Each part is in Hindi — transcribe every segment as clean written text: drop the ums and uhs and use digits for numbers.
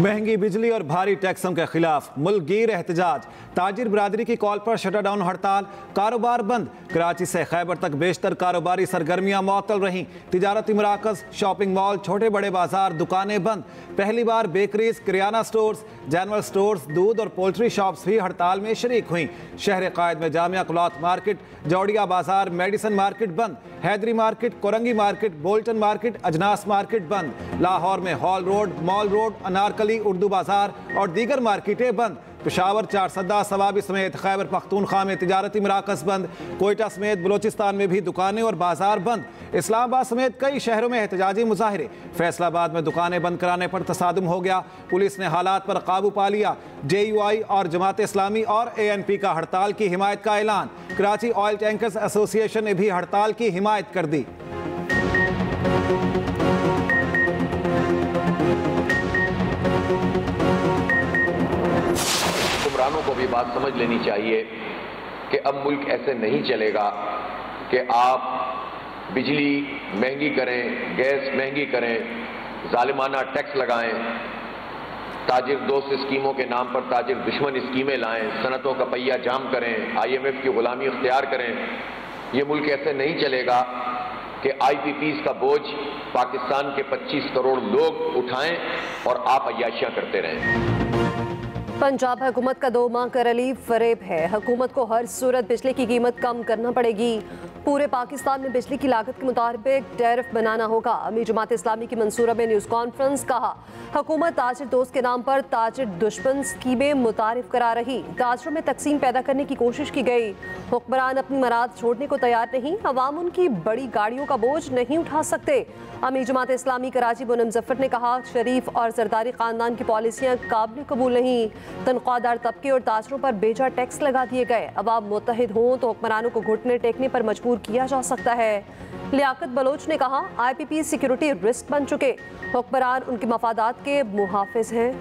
महंगी बिजली और भारी टैक्सों के खिलाफ मुल्क गिर एहतजाज। ताजिर बरादरी की कॉल पर शटर डाउन हड़ताल, कारोबार बंद। कराची से खैबर तक बेशतर कारोबारी सरगर्मियां मुअत्तल रहीं। तिजारती मराकज, शॉपिंग मॉल, छोटे बड़े बाजार, दुकानें बंद। पहली बार बेकरीज, किराना स्टोर्स, जनरल स्टोर्स, दूध और पोल्ट्री शॉप्स भी हड़ताल में शरीक हुई। शहर कायद में जामिया क्लॉथ मार्केट, जौड़िया बाजार, मेडिसन मार्केट बंद। Haideri market, Korangi market, Bolton market, Ajnas market बंद। लाहौर में Hall Road, Mall Road, Anarkali, Urdu Bazaar और दीगर मार्केटें बंद। पेशावर, चारसद्दा, सवाबी समेत खैबर पख्तूनख्वा में तिजारती मराकज बंद। कोयटा समेत बलोचिस्तान में भी दुकानें और बाजार बंद। इस्लामाबाद समेत कई शहरों में एहतजाजी मुजाहिरे। फैसलाबाद में दुकानें बंद कराने पर तसादुम हो गया। पुलिस ने हालात पर काबू पा लिया। JUI और जमात इस्लामी और ANP का हड़ताल की हिमायत का ऐलान। कराची ऑयल टैंकर्स एसोसिएशन ने भी हड़ताल की हिमायत कर दी। हुक्मरानों को भी बात समझ लेनी चाहिए कि अब मुल्क ऐसे नहीं चलेगा कि आप बिजली महंगी करें, गैस महंगी करें, जालिमाना टैक्स लगाएं, ताजिर दोस्त स्कीमों के नाम पर ताजिर दुश्मन स्कीमें लाएं, सनतों का पहिया जाम करें, IMF की गुलामी इख्तियार करें। ये मुल्क ऐसे नहीं चलेगा कि IPPs का बोझ पाकिस्तान के 25 करोड़ लोग उठाएं और आप अय्याशियां करते रहें। पंजाब हुकूमत का 2 माह का रिलीफ फरेब है। हुकूमत को हर सूरत बिजली की कीमत कम करना पड़ेगी। पूरे पाकिस्तान में बिजली की लागत के मुताबिक टैरिफ बनाना होगा। अमीर जमात इस्लामी की मंसूरा में न्यूज़ कॉन्फ्रेंस, कहा हुकूमत ताजिर दोस्त के नाम पर ताजिर दुश्मन स्कीमें मुतारिफ करा रही। ताजिरों में तकसीम पैदा करने की कोशिश की गई। हुक्मरान अपनी मराद छोड़ने को तैयार नहीं। अवाम उनकी बड़ी गाड़ियों का बोझ नहीं उठा सकते। अमीर जमात इस्लामी कराची पूनम जफर ने कहा शरीफ और सरदारी खानदान की पॉलिसियाँ काबिल कबूल नहीं। तनख्वाहदार तबके और ताजिरों पर बेजा टैक्स लगा दिए गए। अवाम मुत्तहिद हों तो हुक्मरानों को घुटने टेकने पर मजबूर किया जा सकता है। लियाकत बलोच ने कहा IPP सिक्योरिटी रिस्क बन चुके। हुक्मरान उनके मफादात के मुहाफिज हैं।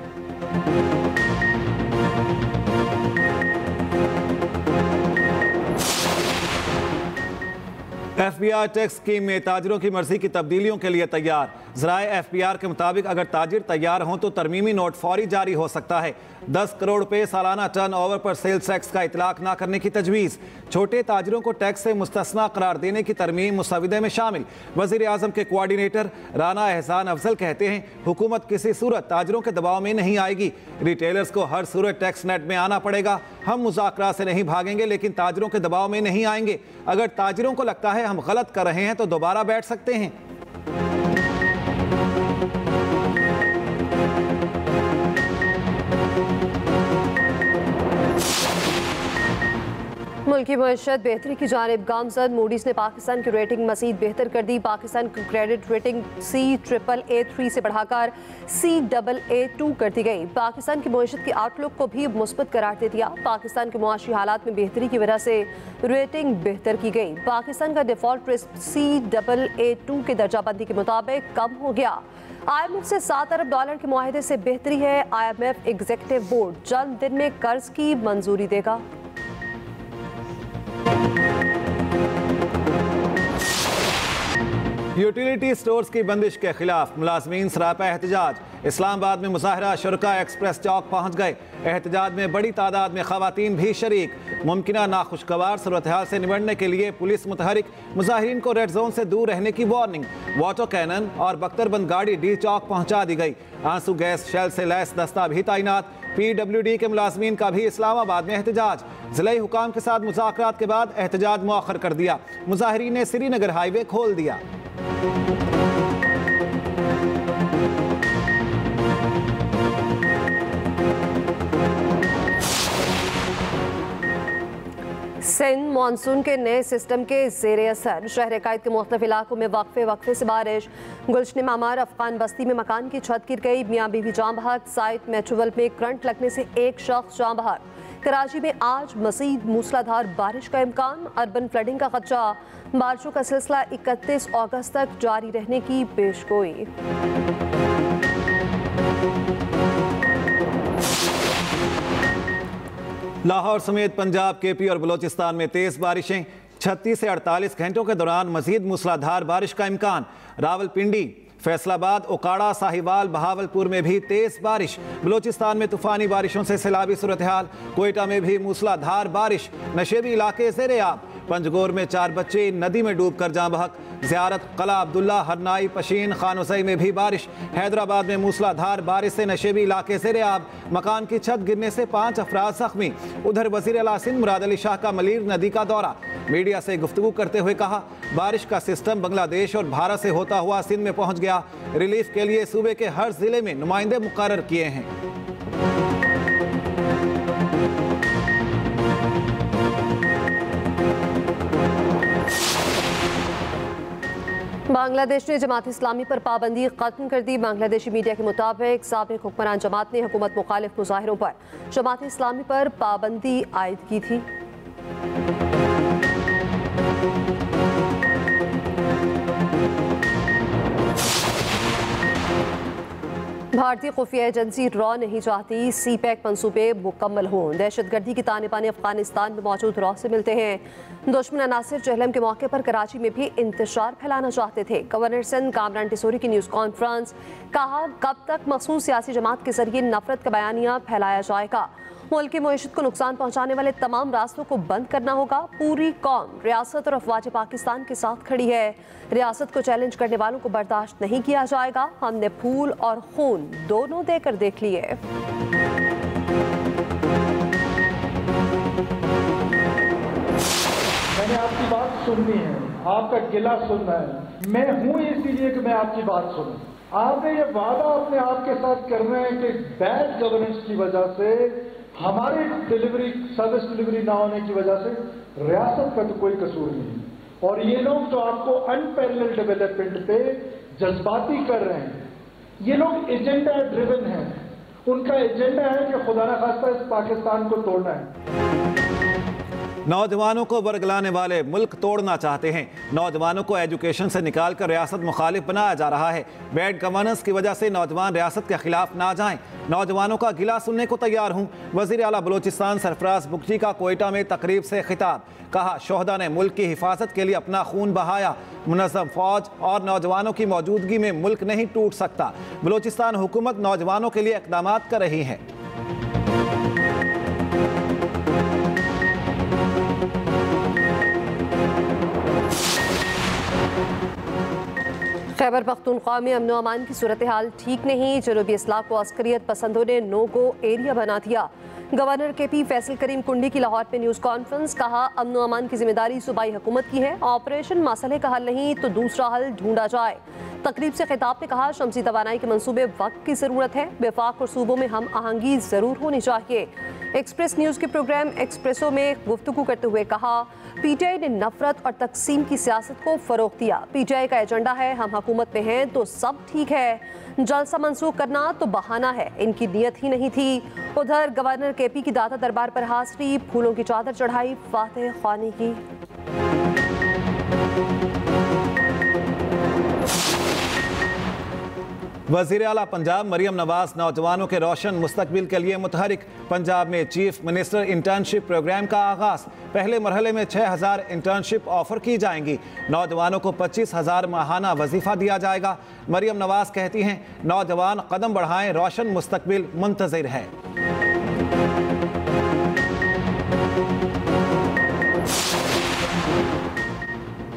FBR टैक्स स्कीम में ताजिरों की मर्जी की तब्दीलियों के लिए तैयार। ज़राए FBR के मुताबिक अगर ताजिर तैयार हों तो तरमीमी नोट फौरी जारी हो सकता है। 10 करोड़ रुपए सालाना टर्न ओवर पर सेल्स टैक्स का इतलाक न करने की तजवीज़। छोटे ताजिरों को टैक्स से मुस्तस्ना करार देने की तरमीम मुसविदे में शामिल। वज़ीर आज़म के कोऑर्डिनेटर राना एहसान अफजल कहते हैं हुकूमत किसी सूरत ताजिरों के दबाव में नहीं आएगी। रिटेलर्स को हर सूरत टैक्स नेट में आना पड़ेगा। हम मुज़ाकरात से नहीं भागेंगे लेकिन ताजिरों के दबाव में नहीं आएंगे। अगर ताजिरों को लगता है हम गलत कर रहे हैं तो दोबारा बैठ सकते हैं। मुल्क की मईशत बेहतरी की जानिब गामजद। मूडीज ने पाकिस्तान की रेटिंग मज़ीद बेहतर कर दी। पाकिस्तान की क्रेडिट रेटिंग CAAA3 से बढ़ाकर CAA2 कर दी गई। पाकिस्तान की मईशत की आउटलुक को भी मुस्बत करार दे दिया। पाकिस्तान के मुआशी हालात में बेहतरी की वजह से रेटिंग बेहतर की गई। पाकिस्तान का डिफॉल्ट रिस्क CAA2 के दर्जाबंदी के मुताबिक कम हो गया। IMF से $7 अरब के मुआहदे से बेहतरी है। IMF एग्जीक्यूटिव बोर्ड चंद दिन में कर्ज की मंजूरी देगा। यूटिलिटी स्टोर्स की बंदिश के खिलाफ मुलाजमीन सरापा एहतजाज। इस्लामाबाद में मुजाहरा शुरका एक्सप्रेस चौक पहुंच गए। एहतजाज में बड़ी तादाद में खवातीन भी शरीक। मुमकिना नाखुशगवार सूरत हाल से निपटने के लिए पुलिस मुतहरिक। मुजाहिरीन को रेड जोन से दूर रहने की वार्निंग। वाटर कैनन और बख्तरबंद गाड़ी D चौक पहुंचा दी गई। आंसू गैस शेल से लैस दस्ता भी तैनात। PWD के मुलाजमीन का भी इस्लामाबाद में एहतजाज। जिला हुकाम के साथ मुज़ाकरात के बाद एहतजाज मुअख्खर कर दिया। मुजाहिरीन ने श्रीनगर हाईवे खोल दिया। सिंध मानसून के नए सिस्टम के ज़ेर असर। शहर कायद के मुख्तलिफ इलाकों में वक्फे से बारिश। गुलशन मामार अफगान बस्ती में मकान की छत गिर गई। मियाँ बीवी जाँ बहक। साइट मेट्रोवल में करंट लगने से एक शख्स जाँ बहक। कराची में आज मज़ीद मूसलाधार बारिश का इम्कान। अर्बन फ्लडिंग का खदशा। बारिशों का सिलसिला 31 अगस्त तक जारी रहने की पेशगोई। लाहौर समेत पंजाब, KP और बलोचिस्तान में तेज बारिशें। 36 से 48 घंटों के दौरान मजीद मूसलाधार बारिश का इम्कान। रावलपिंडी, फैसलाबाद, ओकाड़ा, साहिवाल, बहावलपुर में भी तेज बारिश। बलोचिस्तान में तूफानी बारिशों से सैलाबी सूरत हाल। कोयटा में भी मूसलाधार बारिश। नशेबी इलाके ज़ेर-ए-आब। पंजगोर में 4 बच्चे नदी में डूबकर जाँ बहक। ज़ियारत, कला अब्दुल्ला, हरनाई, पशीन, खानुसई में भी बारिश। हैदराबाद में मूसलाधार बारिश से नशेबी इलाके ज़ेर-ए-आब। मकान की छत गिरने से 5 अफराद जख्मी। उधर वज़ीर आला सिंध मुराद अली शाह का मलीर नदी का दौरा। मीडिया से गुफ्तगू करते हुए कहा, बारिश का सिस्टम बांग्लादेश और भारत से होता हुआ सिंध में पहुंच गया। रिलीफ के लिए सूबे के हर जिले में नुमाइंदे मुकर्रर किए हैं। बांग्लादेश ने जमात इस्लामी पर पाबंदी खत्म कर दी। बांग्लादेशी मीडिया के मुताबिक साबिक हुक्मरान जमात ने हुकूमत मुखालिफ मुजाहिरों पर जमात इस्लामी पर पाबंदी आयद की थी। भारतीय खुफिया एजेंसी रॉ नहीं चाहती सी-पैक मंसूबे मुकम्मल हों। दहशतगर्दी की ताने बाने अफगानिस्तान में मौजूद रॉ से मिलते हैं। दुश्मन अनासिर चहलम के मौके पर कराची में भी इंतशार फैलाना चाहते थे। गवर्नर सिंध कामरान टिसोरी की न्यूज़ कॉन्फ्रेंस, कहा कब तक मखसूस सियासी जमात के जरिए नफरत का बयानिया फैलाया जाएगा। मुल्क की मईशत को नुकसान पहुंचाने वाले तमाम रास्तों को बंद करना होगा। पूरी कौम रियासत और अफवाज पाकिस्तान के साथ खड़ी है। रियासत को चैलेंज करने वालों को बर्दाश्त नहीं किया जाएगा। हमने फूल और खून दोनों देकर देख लिए। मैंने आपकी बात सुननी है, आपका गिला सुनना है। मैं हूं इसीलिए कि मैं आपकी बात सुनूं। आपने ये वादा अपने आप के साथ करना है कि बैड गवर्नेंस की वजह से, हमारी सर्विस डिलीवरी ना होने की वजह से रियासत का तो कोई कसूर नहीं। और ये लोग जो आपको अनपैरेलल डेवलपमेंट पे जज्बाती कर रहे हैं, ये लोग एजेंडा ड्रिवन हैं। उनका एजेंडा है कि खुदा न खास्ता इस पाकिस्तान को तोड़ना है। नौजवानों को बरगलाने वाले मुल्क तोड़ना चाहते हैं। नौजवानों को एजुकेशन से निकालकर रियासत मुखालिफ बनाया जा रहा है। बैड गवर्नेंस की वजह से नौजवान रियासत के खिलाफ ना जाएं। नौजवानों का गिला सुनने को तैयार हूँ। वज़ीर आला बलोचिस्तान सरफराज बुगटी का कोयटा में तकरीब से खिताब। कहा, शोहदा ने मुल्क की हिफाजत के लिए अपना खून बहाया। मुनज़्ज़म फौज और नौजवानों की मौजूदगी में मुल्क नहीं टूट सकता। बलोचिस्तान हुकूमत नौजवानों के लिए इक़दामात कर रही है। खैबर पख्तूनख्वा में अमन अमान की सूरत हाल ठीक नहीं। जनूबी इस्लाह को अस्करियत पसंदों ने नो गो एरिया बना दिया। गवर्नर के-पी फैसल करीम कुंडी की लाहौर में न्यूज़ कॉन्फ्रेंस, कहा अमन अमान की जिम्मेदारी सूबाई हुकूमत की है। ऑपरेशन मसले का हल नहीं तो दूसरा हल ढूंढा जाए। तकरीब से खिताब में कहा, शमसी तवानाई के मंसूबे वक्त की ज़रूरत है। वफाक और सूबों में हम आहंगी ज़रूर होनी चाहिए। एक्सप्रेस न्यूज़ के प्रोग्राम एक्सप्रेसो में गुफ्तगू करते हुए कहा, पीटीआई ने नफरत और तकसीम की सियासत को फ़रोग़ दिया। पीटीआई का एजेंडा है हम हुकूमत में हैं तो सब ठीक है, जलसा मंसूख करना तो बहाना है। इनकी नीयत ही नहीं थी। उधर गवर्नर के-पी की दाता दरबार पर हाजिरी, फूलों की चादर चढ़ाई, फातिह ख्वानी की। वज़ीर आला पंजाब मरियम नवाज नौजवानों के रोशन मुस्तकबिल के लिए मुतहरिक। पंजाब में चीफ मिनिस्टर इंटर्नशिप प्रोग्राम का आगाज़। पहले मरहले में 6000 इंटर्नशिप ऑफर की जाएंगी। नौजवानों को 25,000 माहाना वजीफा दिया जाएगा। मरियम नवाज कहती हैं, नौजवान कदम बढ़ाएं, रोशन मुस्तकबिल मुंतज़िर है।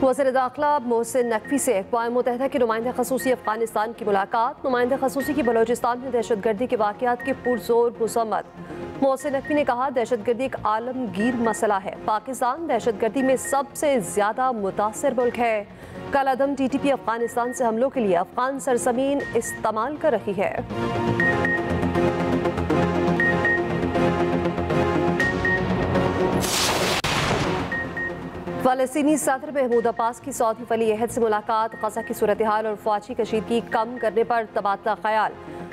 वज़ीर दाखिला मोहसिन नकवी से अक़वाम मुत्तहिदा के नुमाइंदा ख़ुसूसी अफ़गानिस्तान की मुलाकात। नुमाइंदा ख़ुसूसी की बलोचिस्तान में दहशतगर्दी के वाक़यात की पुरज़ोर मज़म्मत। मोहसिन नकवी ने कहा, दहशतगर्दी एक आलमगीर मसला है। पाकिस्तान दहशतगर्दी में सबसे ज़्यादा मुतासिर मुल्क है। कल अदम TTP अफ़गानिस्तान से हमलों के लिए अफ़गान सरज़मीन इस्तेमाल कर रही है। फ़लस्तीनी सदर महमूद अब्बास की सऊदी वली अहद से मुलाकात। ग़ज़ा की सूरत हाल और फ़ौजी कशीदगी कम करने पर तबादला ख़याल।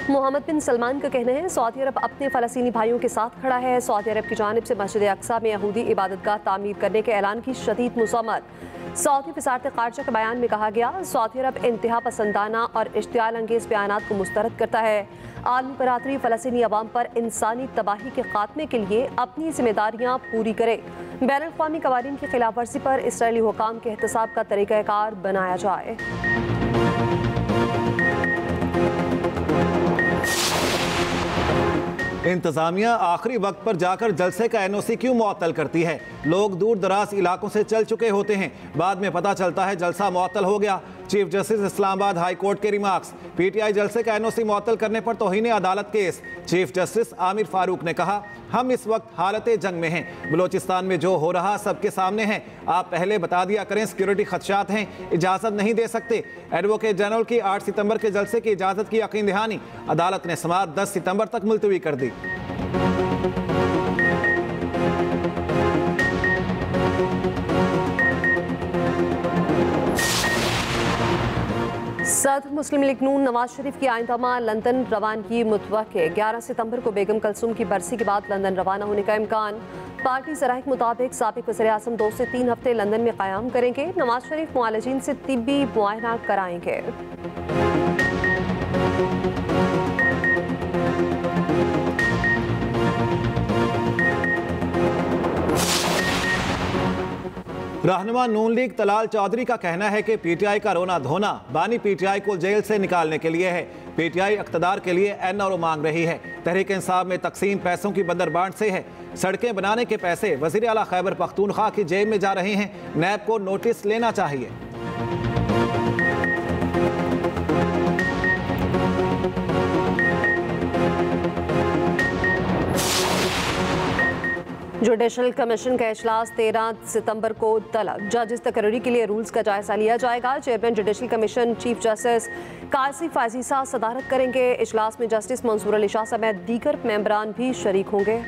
मोहम्मद बिन सलमान का कहना है, सऊदी अरब अपने फ़लस्तीनी भाइयों के साथ खड़ा है। सऊदी अरब की जानिब से मस्जिद अक्सा में यहूदी इबादतगाह तामीर करने के ऐलान की शदीद मुज़म्मत। सऊदी वज़ारत ख़ारिजा के बयान में कहा गया, सऊदी अरब इंतहा पसंदाना और इश्तियाल अंगेज़ बयानात को मुस्तरद करता है। आलमी बरादरी फ़लस्तीनी अवाम पर इंसानी तबाही के खात्मे के लिए अपनी जिम्मेदारियाँ पूरी करे। बैनुल-अक़वामी क़वानीन की खिलाफ वर्जी पर इसराइली हुकाम के एहतसाब का तरीक़ाकार बनाया जाए। इंतजामिया आखिरी वक्त पर जाकर जलसे का एनओसी क्यों मुअत्तल करती है? लोग दूर दराज इलाकों से चल चुके होते हैं, बाद में पता चलता है जलसा मुअत्तल हो गया। Chief justice Islamabad high court के रिमार्क्स। पीटीआई जलसे का एनओसी मुअत्तल करने पर तौहीन अदालत case. Chief justice Aamir Farooq ने कहा, हम इस वक्त हालत जंग में हैं। बलोचिस्तान में जो हो रहा सबके सामने है। आप पहले बता दिया करें सिक्योरिटी खदशात हैं, इजाज़त नहीं दे सकते। एडवोकेट जनरल की 8 सितंबर के जलसे की इजाज़त की यकीन दहानी। अदालत ने समाअत 10 सितंबर तक मुलतवी कर दी। सदर मुस्लिम लीग नून नवाज शरीफ की आइंदा माह लंदन रवानगी मुतवक्के। 11 सितंबर को बेगम कलसूम की बरसी के बाद लंदन रवाना होने का इम्कान। पार्टी ज़राए के मुताबिक साबिक वज़ीर आज़म 2 से 3 हफ्ते लंदन में क़याम करेंगे। नवाज शरीफ मुआलिजीन से तिब्बी मुआयना कराएंगे। रहनुमा नून लीग तलाल चौधरी का कहना है कि पीटीआई का रोना धोना बानी पीटीआई को जेल से निकालने के लिए है। पीटीआई इक़्तिदार के लिए एनआरओ मांग रही है। तहरीक इंसाफ में तकसीम पैसों की बंदरबांट से है। सड़कें बनाने के पैसे वज़ीर आला खैबर पख्तूनख्वा की जेब में जा रहे हैं। नैब को नोटिस लेना चाहिए। जुडिशल कमीशन का इजलास 13 सितंबर को तलब। जजेस तकर्री के लिए रूल्स का जायजा लिया जाएगा। Chairman judicial commission chief justice Qazi Faez साहब सदारत करेंगे। इजलास में जस्टिस मंसूर अली शाह समेत दीगर मेंबरान भी शरीक होंगे।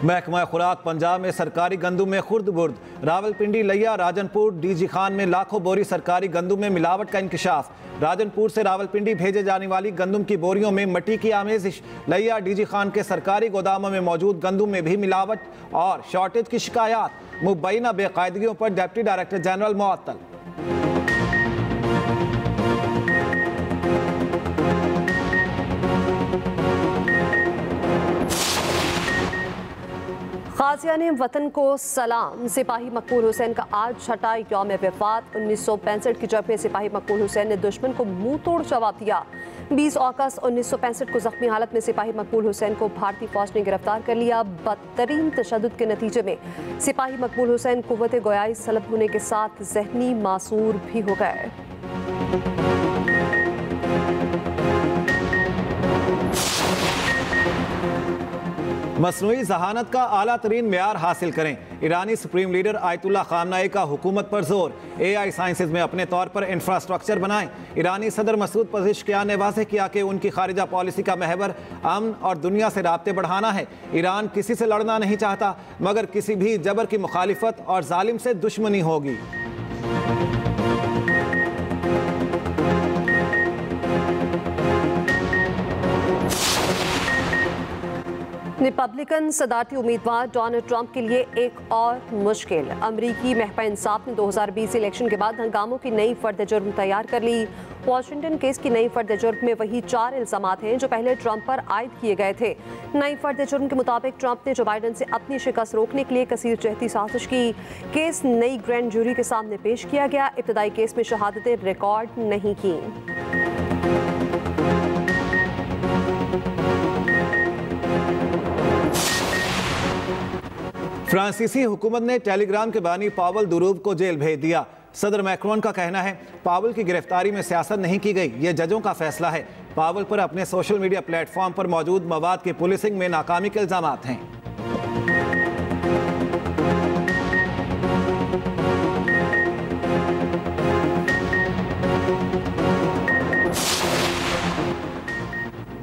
महकमा खुराक पंजाब में सरकारी गंदुम में खुर्द बुर्द। रावलपिंडी, लिया, राजनपुर, डीजी खान में लाखों बोरी सरकारी गंदुम में मिलावट का इंकशाफ। राजनपुर से रावलपिंडी भेजे जाने वाली गंदुम की बोरियों में मट्टी की आमेजिश। लिया, डीजी खान के सरकारी गोदामों में मौजूद गंदुम में भी मिलावट और शॉर्टेज की शिकायत। मुबैना बेकायदगियों पर डिप्टी डायरेक्टर जनरल मुअत्तल। गाज़ियाने वतन को सलाम। सिपाही मकबूल हुसैन का आज छठा यौम वफात। 1965 की जंग में सिपाही मकबूल हुसैन ने दुश्मन को मुंह तोड़ जवाब दिया। 20 अगस्त 1965 को जख्मी हालत में सिपाही मकबूल हुसैन को भारतीय फौज ने गिरफ्तार कर लिया। बदतरीन तशद्दुद के नतीजे में सिपाही मकबूल हुसैन कुव्वत गोयाई सलब होने के साथ जहनी मासूर भी हो गए। मसनूई जहानत का आला तरीन मेयार हासिल करें। ईरानी सुप्रीम लीडर आयतुल्लाह खामनाई का हुकूमत पर जोर। AI साइंसेज में अपने तौर पर इंफ्रास्ट्रक्चर बनाएं। ईरानी सदर मसूद पज़ेश्कियान ने वाज़ेह किया कि उनकी खारिजा पॉलिसी का महवर अमन और दुनिया से राब्ते बढ़ाना है। ईरान किसी से लड़ना नहीं चाहता, मगर किसी भी जबर की मुखालिफत और जालिम से दुश्मनी होगी। रिपब्लिकन सदारती उम्मीदवार डोनाल्ड ट्रंप के लिए एक और मुश्किल। अमरीकी महकमा इंसाफ ने 2020 इलेक्शन के बाद हंगामों की नई फर्द जुर्म तैयार कर ली। वॉशिंगटन केस की नई फर्द जुर्म में वही 4 इल्जामात हैं जो पहले ट्रंप पर आयद किए गए थे। नई फर्द जुर्म के मुताबिक ट्रंप ने जो बाइडन से अपनी शिकस्त रोकने के लिए कसीर जहती साजिश की। केस नई ग्रैंड जूरी के सामने पेश किया गया। इब्तदाई केस में शहादतें रिकॉर्ड नहीं की। फ्रांसीसी हुकूमत ने टेलीग्राम के बानी पावल दुरूब को जेल भेज दिया। सदर मैक्रोन का कहना है पावल की गिरफ्तारी में सियासत नहीं की गई, ये जजों का फैसला है। पावल पर अपने सोशल मीडिया प्लेटफॉर्म पर मौजूद मवाद की पुलिसिंग में नाकामी के इल्जामात हैं।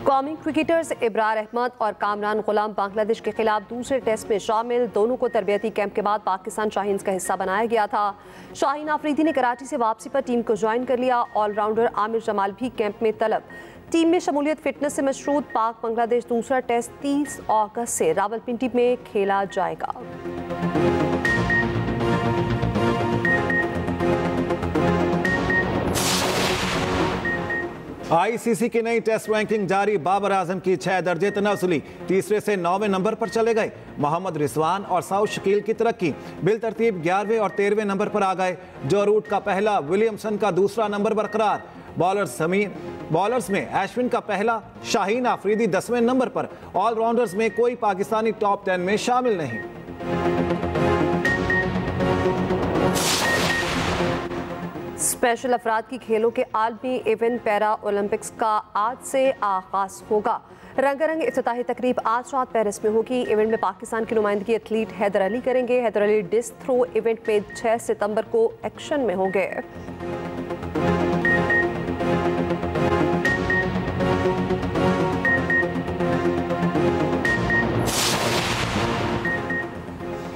कौमी क्रिकेटर्स इब्रार अहमद और कामरान गुलाम बांग्लादेश के खिलाफ दूसरे टेस्ट में शामिल। दोनों को तरबियती कैंप के बाद पाकिस्तान शाहीन्स का हिस्सा बनाया गया था। शाहीन आफरीदी ने कराची से वापसी पर टीम को ज्वाइन कर लिया। ऑलराउंडर आमिर जमाल भी कैंप में तलब। टीम में शमूलियत फिटनेस से मशरूत। पाक बांग्लादेश दूसरा टेस्ट 30 अगस्त से रावलपिंडी में खेला जाएगा। आईसीसी की नई टेस्ट रैंकिंग जारी। बाबर आजम की 6 दर्जे तनासुली, तीसरे से 9वें नंबर पर चले गए। मोहम्मद रिजवान और साउथ शकील की तरक्की, बिल तरतीब 11वें और 13वें नंबर पर आ गए। जो रूट का पहला, विलियमसन का दूसरा नंबर बरकरार। बॉलर्स में अश्विन का पहला, शाहीन आफरीदी 10वें नंबर पर। ऑलराउंडर्स में कोई पाकिस्तानी टॉप 10 में शामिल नहीं। स्पेशल अफराद की खेलों के आलमी इवेंट पैरा ओलंपिक्स का आज से आगाज होगा। रंगारंग इफ्तिताही तकरीब आज रात पेरिस में होगी। इवेंट में पाकिस्तान की नुमाइंदगी एथलीट हैदर अली करेंगे। Haider Ali discus throw event में 6 सितंबर को एक्शन में होंगे।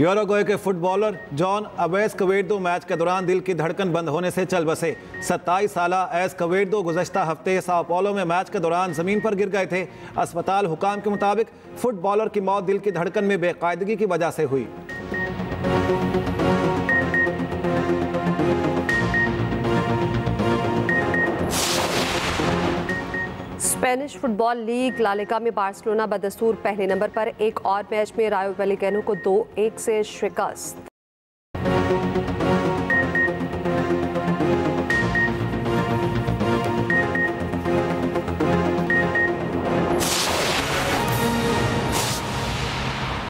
यूरुग्वे के फुटबॉलर जॉन एस्कोवेडो मैच के दौरान दिल की धड़कन बंद होने से चल बसे। 27 साला एस्कोवेडो गुज़श्ता हफ्ते साओ पाउलो में मैच के दौरान जमीन पर गिर गए थे। अस्पताल हुकाम के मुताबिक फुटबॉलर की मौत दिल की धड़कन में बेकायदगी की वजह से हुई। Spanish football league La Liga में बार्सिलोना बदस्तूर पहले नंबर पर। एक और मैच में रायो वैलेकानो को 2-1 से शिकस्त।